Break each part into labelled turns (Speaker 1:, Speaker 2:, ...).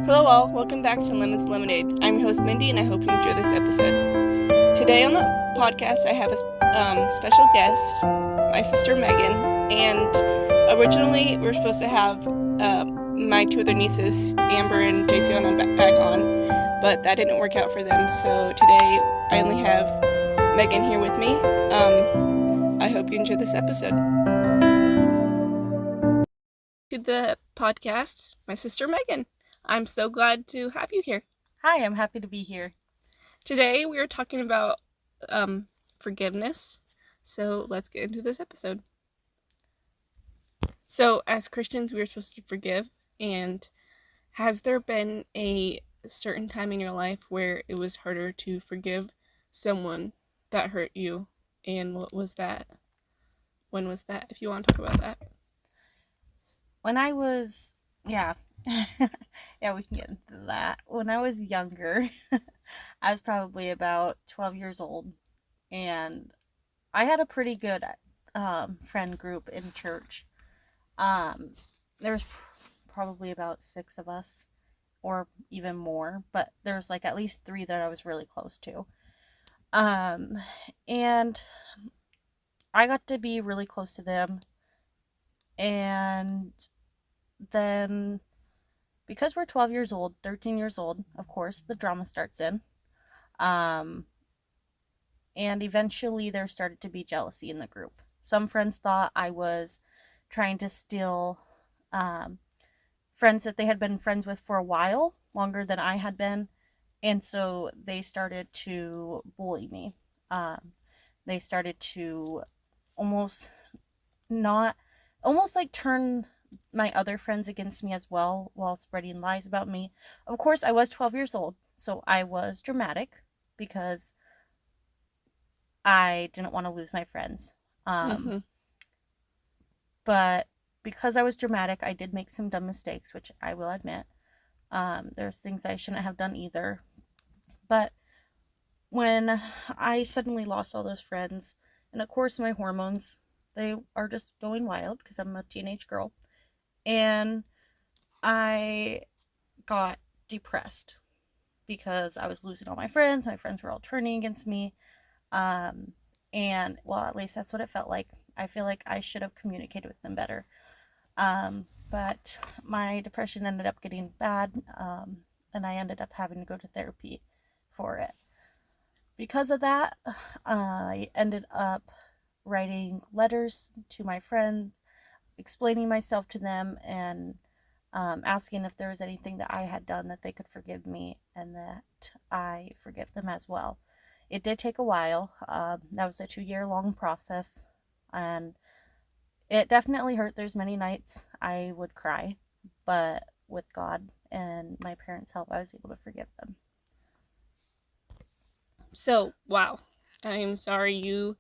Speaker 1: Hello all, welcome back to Lemons Lemonade. I'm your host Mindy and I hope you enjoy this episode. Today on the podcast I have a special guest, my sister Megan, and originally we were supposed to have my two other nieces, Amber and Jaciana, back on, but that didn't work out for them, so today I only have Megan here with me. I hope you enjoy this episode. To the podcast, my sister Megan. I'm so glad to have you here.
Speaker 2: Hi, I'm happy to be here.
Speaker 1: Today we are talking about forgiveness. So let's get into this episode. So as Christians, we are supposed to forgive. And has there been a certain time in your life where it was harder to forgive someone that hurt you? And what was that? When was that? If you want to talk about that.
Speaker 2: When I was, yeah, we can get into that. When I was younger, I was probably about 12 years old, and I had a pretty good friend group in church. There was probably about 6 of us, or even more, but there was like at least 3 that I was really close to. And I got to be really close to them, and then because we're 12 years old, 13 years old, of course, the drama starts in. And eventually there started to be jealousy in the group. Some friends thought I was trying to steal friends that they had been friends with for a while, longer than I had been. And so they started to bully me. They started to almost like turn my other friends against me as well, while spreading lies about me. Of course, I was 12 years old, so I was dramatic because I didn't want to lose my friends. But because I was dramatic, I did make some dumb mistakes, which I will admit. There's things I shouldn't have done either. But when I suddenly lost all those friends, and of course my hormones, they are just going wild because I'm a teenage girl. And I got depressed because I was losing all my friends. My friends were all turning against me. And, well, at least that's what it felt like. I feel like I should have communicated with them better. But my depression ended up getting bad, and I ended up having to go to therapy for it. Because of that, I ended up writing letters to my friends, explaining myself to them, and asking if there was anything that I had done that they could forgive me and that I forgive them as well. It did take a while. That was a 2-year-long process, and it definitely hurt. There's many nights I would cry, but with God and my parents' help, I was able to forgive them.
Speaker 1: So, wow. I'm sorry you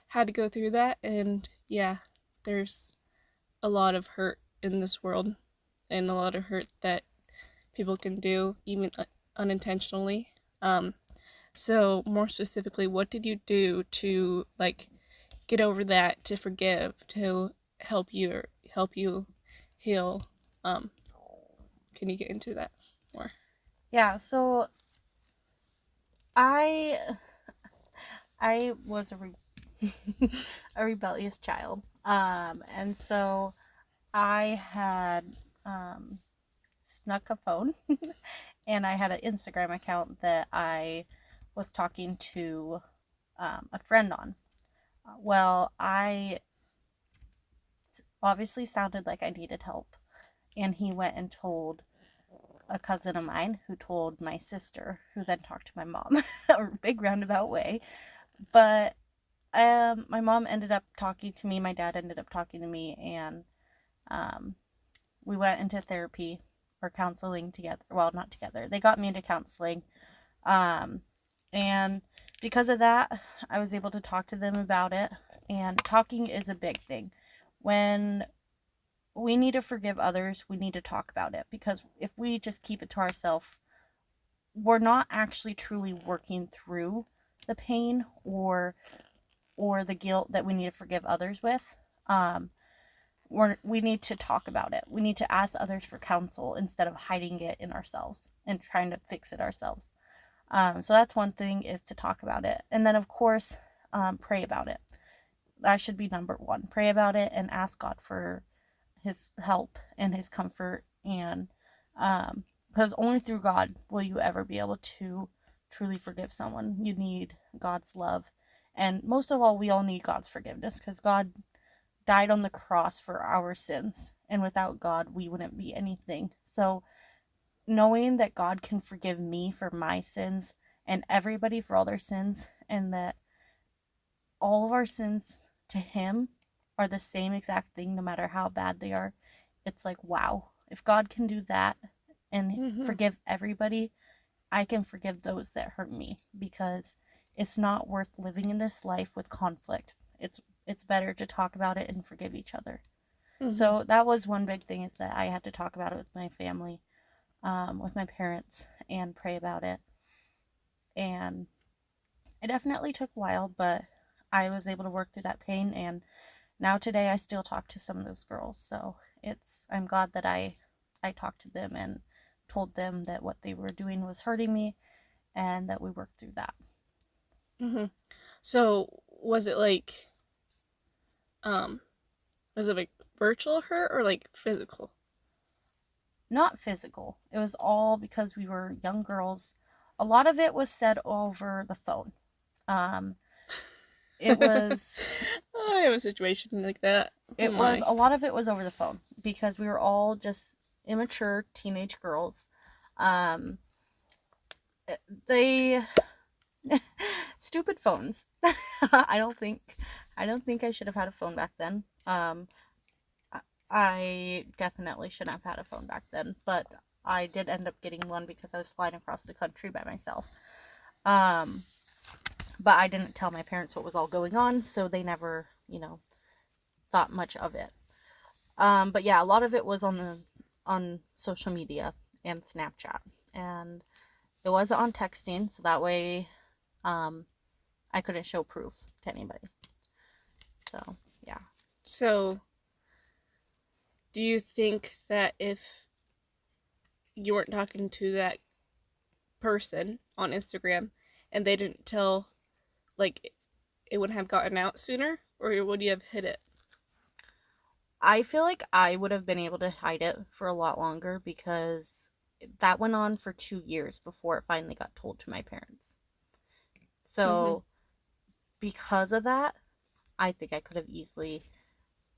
Speaker 1: had to go through that, and yeah, there's a lot of hurt in this world, and a lot of hurt that people can do, even unintentionally. So more specifically, what did you do to get over that, to forgive, to help you heal? Can you get into that more?
Speaker 2: Yeah, so I was a rebellious child. And so I had snuck a phone and I had an Instagram account that I was talking to a friend on. Well, I obviously sounded like I needed help, and he went and told a cousin of mine, who told my sister, who then talked to my mom. A big roundabout way. But my mom ended up talking to me, my dad ended up talking to me, and we went into therapy or counseling together. Well, not together. They got me into counseling. And because of that, I was able to talk to them about it. And talking is a big thing. When we need to forgive others, we need to talk about it. Because if we just keep it to ourselves, we're not actually truly working through the pain or the guilt that we need to forgive others with. we need to talk about it. We need to ask others for counsel instead of hiding it in ourselves and trying to fix it ourselves. So that's one thing, is to talk about it. And then, of course, pray about it. That should be number one. Pray about it and ask God for his help and his comfort. And because only through God will you ever be able to truly forgive someone. You need God's love. And most of all, we all need God's forgiveness, because God died on the cross for our sins. And without God, we wouldn't be anything. So knowing that God can forgive me for my sins and everybody for all their sins, and that all of our sins to him are the same exact thing no matter how bad they are, it's like, wow, if God can do that and forgive everybody, I can forgive those that hurt me, because it's not worth living in this life with conflict. It's better to talk about it and forgive each other. So that was one big thing, is that I had to talk about it with my family, with my parents, and pray about it. And it definitely took a while, but I was able to work through that pain. And now today I still talk to some of those girls. So I'm glad that I talked to them and told them that what they were doing was hurting me, and that we worked through that.
Speaker 1: So was it like, was it like virtual hurt or like physical?
Speaker 2: Not physical. It was all because we were young girls. A lot of it was said over the phone. It was
Speaker 1: I have a situation like that.
Speaker 2: a lot of it was over the phone, because we were all just immature teenage girls. They stupid phones. I don't think I should have had a phone back then. I definitely shouldn't have had a phone back then, but I did end up getting one because I was flying across the country by myself. But I didn't tell my parents what was all going on, so they never, thought much of it. But yeah, a lot of it was on social media and Snapchat, and it wasn't on texting, so that way, I couldn't show proof to anybody. So yeah.
Speaker 1: So, do you think that if you weren't talking to that person on Instagram and they didn't tell, like, it wouldn't have gotten out sooner, or would you have hid it?
Speaker 2: I feel like I would have been able to hide it for a lot longer, because that went on for 2 years before it finally got told to my parents. So because of that, I think I could have easily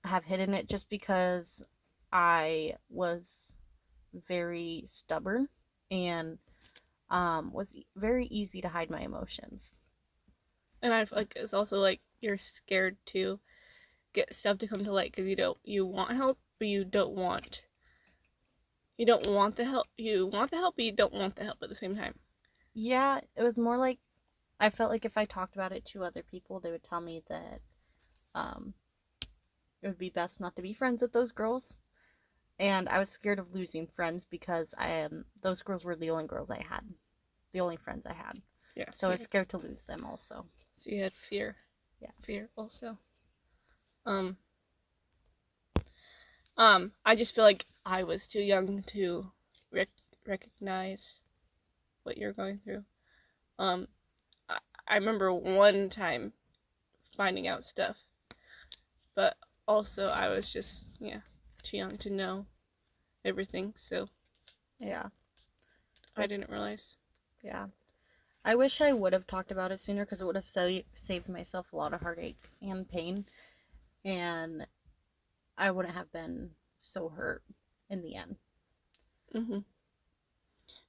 Speaker 2: have hidden it, just because I was very stubborn and was very easy to hide my emotions.
Speaker 1: And I feel like it's also like you're scared to get stuff to come to light, because you want help, but you don't want the help. You want the help, but you don't want the help at the same time.
Speaker 2: Yeah, it was more like, I felt like if I talked about it to other people, they would tell me that it would be best not to be friends with those girls. And I was scared of losing friends, because those girls were the only girls I had, the only friends I had.
Speaker 1: Yeah.
Speaker 2: So I was scared to lose them also.
Speaker 1: So you had fear.
Speaker 2: Yeah.
Speaker 1: Fear also. I just feel like I was too young to recognize what you're going through. I remember one time finding out stuff, but also I was just, too young to know everything, so
Speaker 2: Yeah.
Speaker 1: I didn't realize.
Speaker 2: Yeah. I wish I would have talked about it sooner, because it would have saved myself a lot of heartache and pain, and I wouldn't have been so hurt in the end.
Speaker 1: And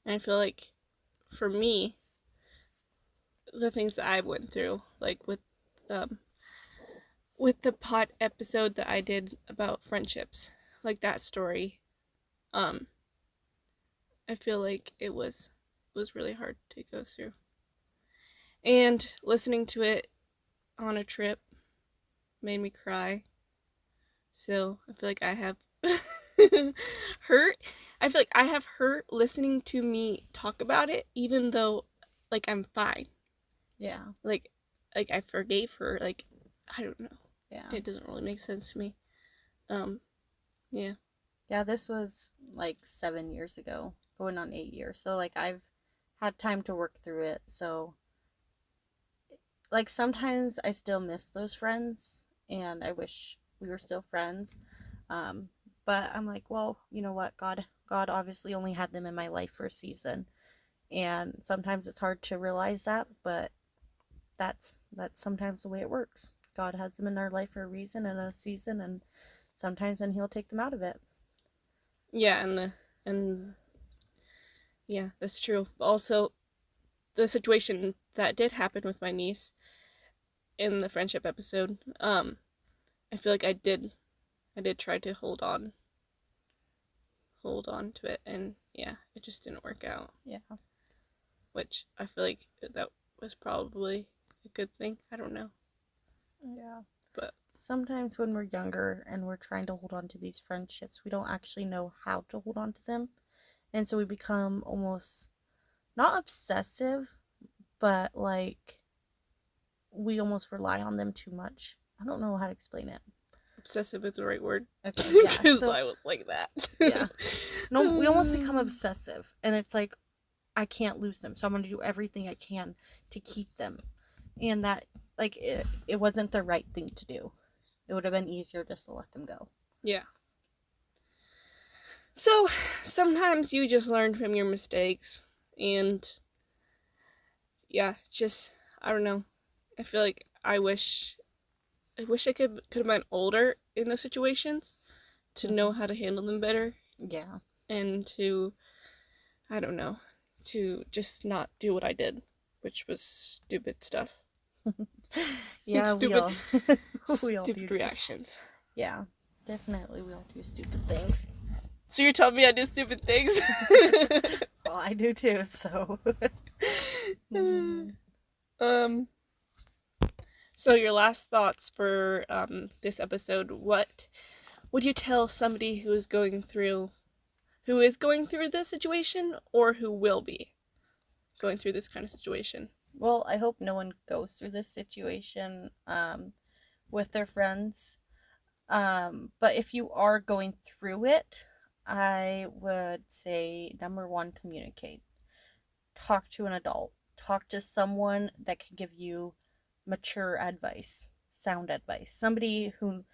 Speaker 1: I feel like, for me, the things that I went through, like with the pod episode that I did about friendships, like that story, I feel like it was really hard to go through. And listening to it on a trip made me cry. So I feel like I have hurt. I feel like I have hurt listening to me talk about it, even though, like, I'm fine.
Speaker 2: Yeah.
Speaker 1: Like I forgave her. Like, I don't know.
Speaker 2: Yeah.
Speaker 1: It doesn't really make sense to me. Yeah.
Speaker 2: Yeah, this was like 7 years ago, going on 8 years. So like I've had time to work through it. So like sometimes I still miss those friends and I wish we were still friends. Um, but I'm like, well, you know what? God obviously only had them in my life for a season. And sometimes it's hard to realize that, but that's sometimes the way it works. God has them in our life for a reason and a season, and sometimes then he'll take them out of it.
Speaker 1: Yeah, and yeah, that's true. Also, the situation that did happen with my niece in the friendship episode, I feel like I did try to hold on to it, and yeah, it just didn't work out.
Speaker 2: Yeah.
Speaker 1: Which I feel like that was probably a good thing. I don't know.
Speaker 2: Yeah.
Speaker 1: But
Speaker 2: Sometimes when we're younger and we're trying to hold on to these friendships, we don't actually know how to hold on to them. And so we become almost not obsessive, but like we almost rely on them too much. I don't know how to explain it.
Speaker 1: obsessive is the right word.
Speaker 2: Okay, yeah.
Speaker 1: Because
Speaker 2: So,
Speaker 1: I was like that.
Speaker 2: yeah. No, we almost become obsessive. And it's like, I can't lose them. So I'm going to do everything I can to keep them. And that, like, it wasn't the right thing to do. It would have been easier just to let them go.
Speaker 1: Yeah. So sometimes you just learn from your mistakes, and yeah, just I don't know. I feel like I wish I could have been older in those situations to know how to handle them better,
Speaker 2: Yeah.
Speaker 1: and to I don't know, to just not do what I did, which was stupid stuff.
Speaker 2: Yeah,
Speaker 1: Stupid-
Speaker 2: we all
Speaker 1: Stupid
Speaker 2: do.
Speaker 1: reactions.
Speaker 2: Yeah, definitely we all do stupid things.
Speaker 1: So you're telling me I do stupid things?
Speaker 2: Well, I do too, so.
Speaker 1: um So your last thoughts for this episode, what would you tell somebody who is going through this situation, or who will be going through this kind of situation?
Speaker 2: Well, I hope no one goes through this situation with their friends. But if you are going through it, I would say number one, communicate. Talk to an adult. Talk to someone that can give you mature advice, sound advice. Somebody who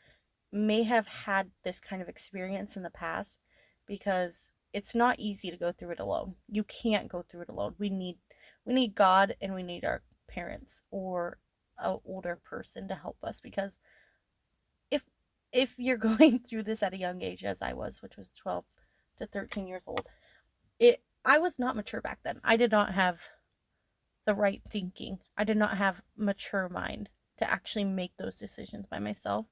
Speaker 2: may have had this kind of experience in the past, because it's not easy to go through it alone. You can't go through it alone. We need God, and we need our parents or an older person to help us, because if you're going through this at a young age, as I was, which was 12 to 13 years old, I was not mature back then. I did not have the right thinking. I did not have mature mind to actually make those decisions by myself.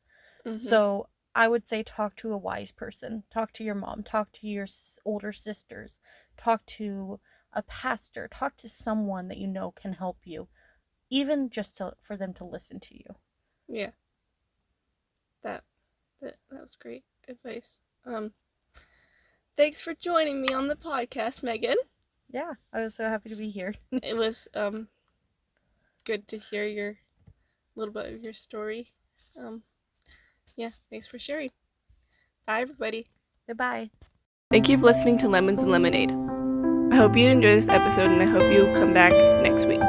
Speaker 1: Mm-hmm.
Speaker 2: So I would say talk to a wise person. Talk to your mom. Talk to your older sisters. Talk to a pastor. Talk to someone that you know can help you, even just for them to listen to you.
Speaker 1: Yeah. That was great advice. Thanks for joining me on the podcast, Megan.
Speaker 2: Yeah, I was so happy to be here.
Speaker 1: It was good to hear your little bit of your story. Yeah, thanks for sharing. Bye, everybody.
Speaker 2: Goodbye.
Speaker 1: Thank you for listening to Lemons and Lemonade. I hope you enjoyed this episode, and I hope you come back next week.